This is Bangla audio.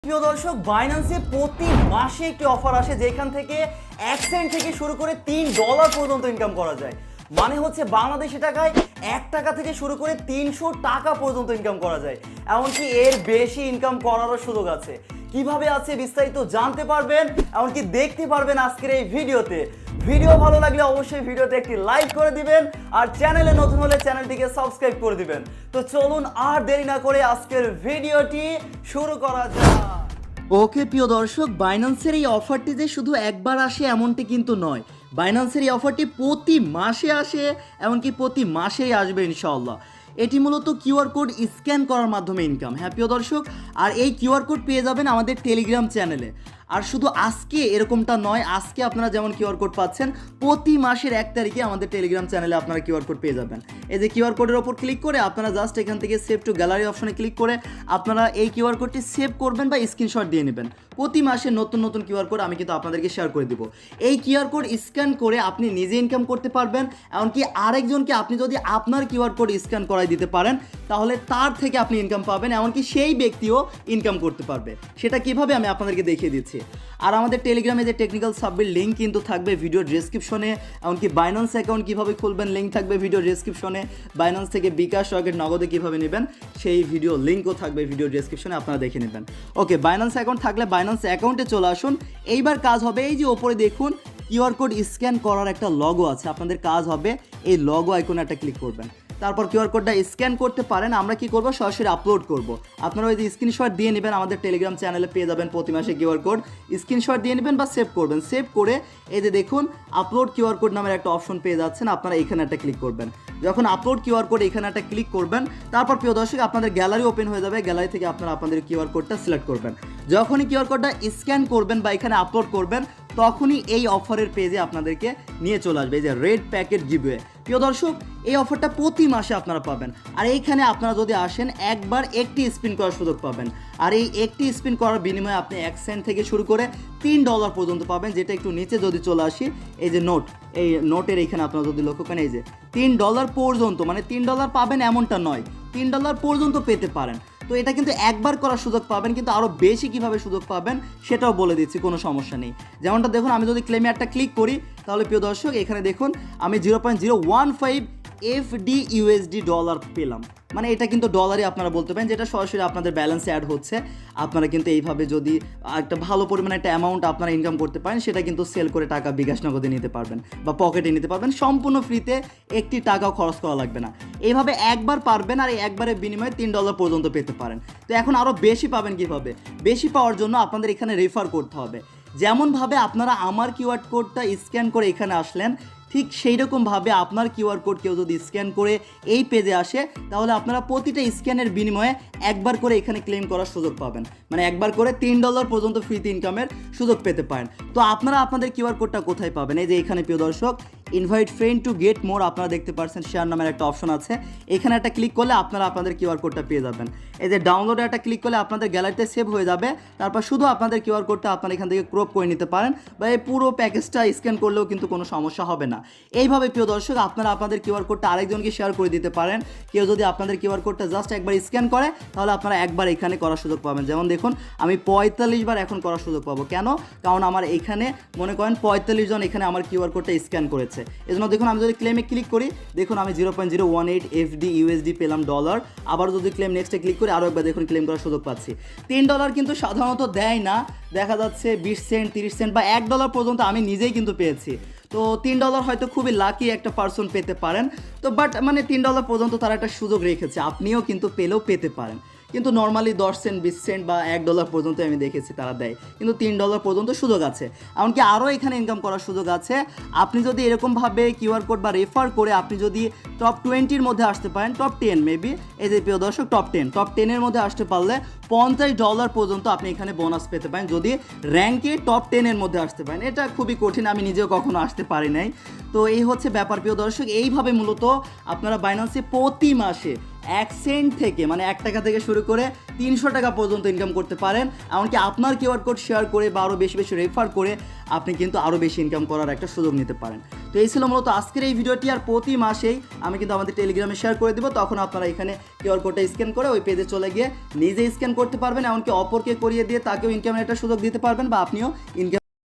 প্রিয় দর্শক, বাইন্যান্সে প্রতি মাসে একটি অফার আসে যেখান থেকে 1 সেন্ট থেকে শুরু করে $3 পর্যন্ত ইনকাম করা যায়। মানে হচ্ছে বাংলাদেশি টাকায় 1 টাকা থেকে শুরু করে 300 টাকা পর্যন্ত ইনকাম করা যায়। এমনকি এর বেশি ইনকাম করারও সুযোগ আছে। কিভাবে আছে বিস্তারিত জানতে পারবেন, এমনকি দেখতে পারবেন আজকের এই ভিডিওতে। ভিডিও ভালো লাগলে অবশ্যই ভিডিওতে একটি লাইক করে দিবেন, আর চ্যানেলে নতুন হলে চ্যানেলটিকে সাবস্ক্রাইব করে দিবেন। তো চলুন আর দেরি না করে আজকের ভিডিওটি শুরু করা যাক। ওকে প্রিয় দর্শক, বাইন্যান্সের এই অফারটি যে শুধু একবার আসে এমনটি কিন্তু নয়। বাইন্যান্সের এই অফারটি প্রতি মাসে আসে, এমনকি প্রতি মাসেই আসবে ইনশাআল্লাহ। এটি মূলত কিউআর কোড স্ক্যান করার মাধ্যমে ইনকাম। হ্যাঁ প্রিয় দর্শক, আর এই কিউআর কোড পেয়ে যাবেন আমাদের টেলিগ্রাম চ্যানেলে। আর শুধু আজকে এরকমটা নয়, আজকে আপনারা যেমন কিউআর কোড পাচ্ছেন, প্রতি মাসের 1 তারিখে আমাদের টেলিগ্রাম চ্যানেলে আপনারা কিউআর কোড পেয়ে যাবেন। এই যে কিউআর কোডের ওপর ক্লিক করে আপনারা জাস্ট এখান থেকে সেভ টু গ্যালারি অপশনে ক্লিক করে আপনারা এই কিউআর কোডটি সেভ করবেন বা স্ক্রিনশট দিয়ে নেবেন। প্রতি মাসে নতুন নতুন কিউআর কোড আমি কিন্তু আপনাদেরকে শেয়ার করে দিব। এই কিউআর কোড স্ক্যান করে আপনি নিজে ইনকাম করতে পারবেন, এমনকি আরেকজনকে আপনি যদি আপনার কিউআর কোড স্ক্যান করাই দিতে পারেন তাহলে তার থেকে আপনি ইনকাম পাবেন, এমনকি সেই ব্যক্তিও ইনকাম করতে পারবে। সেটা কিভাবে আমি আপনাদেরকে দেখিয়ে দিচ্ছি। আর আমাদের টেলিগ্রামে যে টেকনিক্যাল সাবমিট লিঙ্ক কিন্তু থাকবে ভিডিও ডেসক্রিপশনে, এমনকি বাইন্যান্স অ্যাকাউন্ট কীভাবে খুলবেন লিঙ্ক থাকবে ভিডিও ডেসক্রিপশনে। বাইন্যান্স থেকে বিকাশ রকেট নগদে কীভাবে নেবেন সেই ভিডিও লিঙ্কও থাকবে ভিডিও ডেসক্রিপশনে, আপনারা দেখে নেবেন। ওকে, বাইন্যান্স অ্যাকাউন্ট থাকলে বাইন্যান্স অ্যাকাউন্টে চলে আসুন। এইবার কাজ হবে এই যে ওপরে দেখুন কিউআর কোড স্ক্যান করার একটা লগো আছে, আপনাদের কাজ হবে এই লগো আইকনে একটা ক্লিক করবেন। তারপর কিউআর কোডটা স্ক্যান করতে পারেন। আমরা কি করব, সরাসরি আপলোড করব। আপনারা ওই যে স্ক্রিনশট দিয়ে নেবেন, আমাদের টেলিগ্রাম চ্যানেলে পেয়ে যাবেন প্রতি মাসে কিউআর কোড। স্ক্রিনশট দিয়ে নেবেন বা সেভ করবেন। সেভ করে এই যে দেখুন আপলোড কিউআর কোড নামের একটা অপশন পেয়ে যাচ্ছেন, আপনারা এখানে একটা ক্লিক করবেন। যখন আপলোড কিউআর কোড এখানে একটা ক্লিক করবেন, তারপর প্রিয় দর্শক আপনাদের গ্যালারি ওপেন হয়ে যাবে। গ্যালারি থেকে আপনারা আপনাদের কিউআর কোডটা সিলেক্ট করবেন। যখনই কিউআর কোডটা স্ক্যান করবেন বা এখানে আপলোড করবেন, তখনই এই অফারের পেজে আপনাদেরকে নিয়ে চলে আসবে, এই যে রেড প্যাকেট গিভওয়ে। প্রিয় দর্শক, এই অফারটা প্রতি মাসে আপনারা পাবেন। আর এইখানে আপনারা যদি আসেন একবার একটি স্পিন করার সুযোগ পাবেন। আর এই একটি স্পিন করার বিনিময়ে আপনি 1 সেন্ট থেকে শুরু করে $3 পর্যন্ত পাবেন। যেটা একটু নিচে যদি চলে আসি, এই যে নোট, এই নোটের এইখানে আপনারা যদি লক্ষ্য করেন এই যে $3 পর্যন্ত, মানে $3 পাবেন এমনটা নয়, $3 পর্যন্ত পেতে পারেন। তো এটা কিন্তু একবার করার সুযোগ পাবেন, কিন্তু আরও বেশি কিভাবে সুযোগ পাবেন সেটাও বলে দিচ্ছি, কোনো সমস্যা নেই। যেমনটা দেখুন আমি যদি ক্লেমে একটা ক্লিক করি তাহলে প্রিয় দর্শক এখানে দেখুন আমি 0.015 FD/USD ডলার পেলাম। মানে এটা কিন্তু ডলারই আপনারা বলতে পারেন, যেটা সরাসরি আপনাদের ব্যালেন্সে অ্যাড হচ্ছে। আপনারা কিন্তু এইভাবে যদি একটা ভালো পরিমাণে একটা অ্যামাউন্ট আপনারা ইনকাম করতে পারেন, সেটা কিন্তু সেল করে টাকা বিকাশ নগদে নিতে পারবেন বা পকেটে নিতে পারবেন, সম্পূর্ণ ফ্রিতে, একটি টাকাও খরচ করা লাগবে না। এইভাবে একবার পারবেন, আর এই একবারের বিনিময়ে $3 পর্যন্ত পেতে পারেন। তো এখন আরও বেশি পাবেন কীভাবে? বেশি পাওয়ার জন্য আপনাদের এখানে রেফার করতে হবে। যেমনভাবে আপনারা আমার কিউআর কোডটা স্ক্যান করে এখানে আসলেন, ঠিক সেই রকমভাবে আপনার কিউআর কোড কেউ যদি স্ক্যান করে এই পেজে আসে, তাহলে আপনারা প্রতিটা স্ক্যানের বিনিময়ে একবার করে এখানে ক্লেম করার সুযোগ পাবেন। মানে একবার করে $3 পর্যন্ত ফ্রিতে ইনকামের সুযোগ পেতে পারেন। তো আপনারা আপনাদের কিউআর কোডটা কোথায় পাবেন? এই যে এখানে প্রিয় দর্শক invite friend to get more, আপনারা দেখতে পাচ্ছেন শেয়ার নামের একটা অপশন আছে। এখানে একটা ক্লিক করলে আপনারা আপনাদের কিউআর কোডটা পেয়ে যাবেন। এই যে ডাউনলোডে একটা ক্লিক করলে আপনাদের গ্যালারিতে সেভ হয়ে যাবে। তারপর শুধু আপনাদের কিউআর কোডটা আপনারা এখান থেকে ক্রপ করে নিতে পারেন, বা এই পুরো প্যাকেজটা স্ক্যান করলেও কিন্তু কোনো সমস্যা হবে না। এইভাবে প্রিয় দর্শক আপনারা আপনাদের কিউআর কোডটা আরেকজনকে শেয়ার করে দিতে পারেন। কেউ যদি আপনাদের কিউআর কোডটা জাস্ট একবার স্ক্যান করে তাহলে আপনারা একবার এখানে করার সুযোগ পাবেন। যেমন দেখুন আমি 45 বার এখন করার সুযোগ পাবো। কেন? কারণ আমার এখানে মনে করেন 45 জন এখানে আমার কিউআর কোডটা স্ক্যান করেছে। এজন্য দেখুন আমি যদি ক্লেমে ক্লিক করি, দেখুন আমি 0.018 FD/USD পেলাম ডলার। আবার যদি ক্লেম নেক্সটে ক্লিক করি, আরও একবার দেখুন ক্লেম করার সুযোগ পাচ্ছি। $3 কিন্তু সাধারণত দেয় না, দেখা যাচ্ছে 20 সেন্ট, 30 সেন্ট বা $1 পর্যন্ত আমি নিজেই কিন্তু পেয়েছি। তো $3 হয়তো খুবই লাকি একটা পারসন পেতে পারেন। তো বাট মানে $3 পর্যন্ত তারা একটা সুযোগ রেখেছে, আপনিও কিন্তু পেলেও পেতে পারেন। কিন্তু নর্মালি 10 সেন্ট, 20 সেন্ট বা $1 পর্যন্ত আমি দেখেছি তারা দেয়, কিন্তু $3 পর্যন্ত সুযোগ আছে। এমনকি আরও এখানে ইনকাম করার সুযোগ আছে। আপনি যদি এরকমভাবে কিউআর কোড বা রেফার করে আপনি যদি টপ 20-র মধ্যে আসতে পারেন, টপ 10 মেবি, এই যে প্রিয় দর্শক টপ 10-এর মধ্যে আসতে পারলে $50 পর্যন্ত আপনি এখানে বোনাস পেতে পারেন, যদি র্যাঙ্কে টপ 10-এর মধ্যে আসতে পারেন। এটা খুবই কঠিন, আমি নিজেও কখনো আসতে পারি নাই। তো এই হচ্ছে ব্যাপার প্রিয় দর্শক। এইভাবে মূলত আপনারা বাইন্যান্সে প্রতি মাসে 1 সেন্ট থেকে মানে 1 টাকা থেকে শুরু করে 300 টাকা পর্যন্ত ইনকাম করতে পারেন। এমনকি আপনার কিউআর কোড শেয়ার করে বা আরও বেশি বেশি রেফার করে আপনি কিন্তু আরও বেশি ইনকাম করার একটা সুযোগ নিতে পারেন। তো এই ছিল মূলত আজকের এই ভিডিওটি। আর প্রতি মাসেই আমি কিন্তু আমাদের টেলিগ্রামে শেয়ার করে দেবো, তখন আপনারা এখানে কিউআর কোডটা স্ক্যান করে ওই পেজে চলে গিয়ে নিজে স্ক্যান করতে পারবেন, এমনকি অপরকে করিয়ে দিয়ে তাকেও ইনকামের একটা সুযোগ দিতে পারবেন বা আপনিও ইনকাম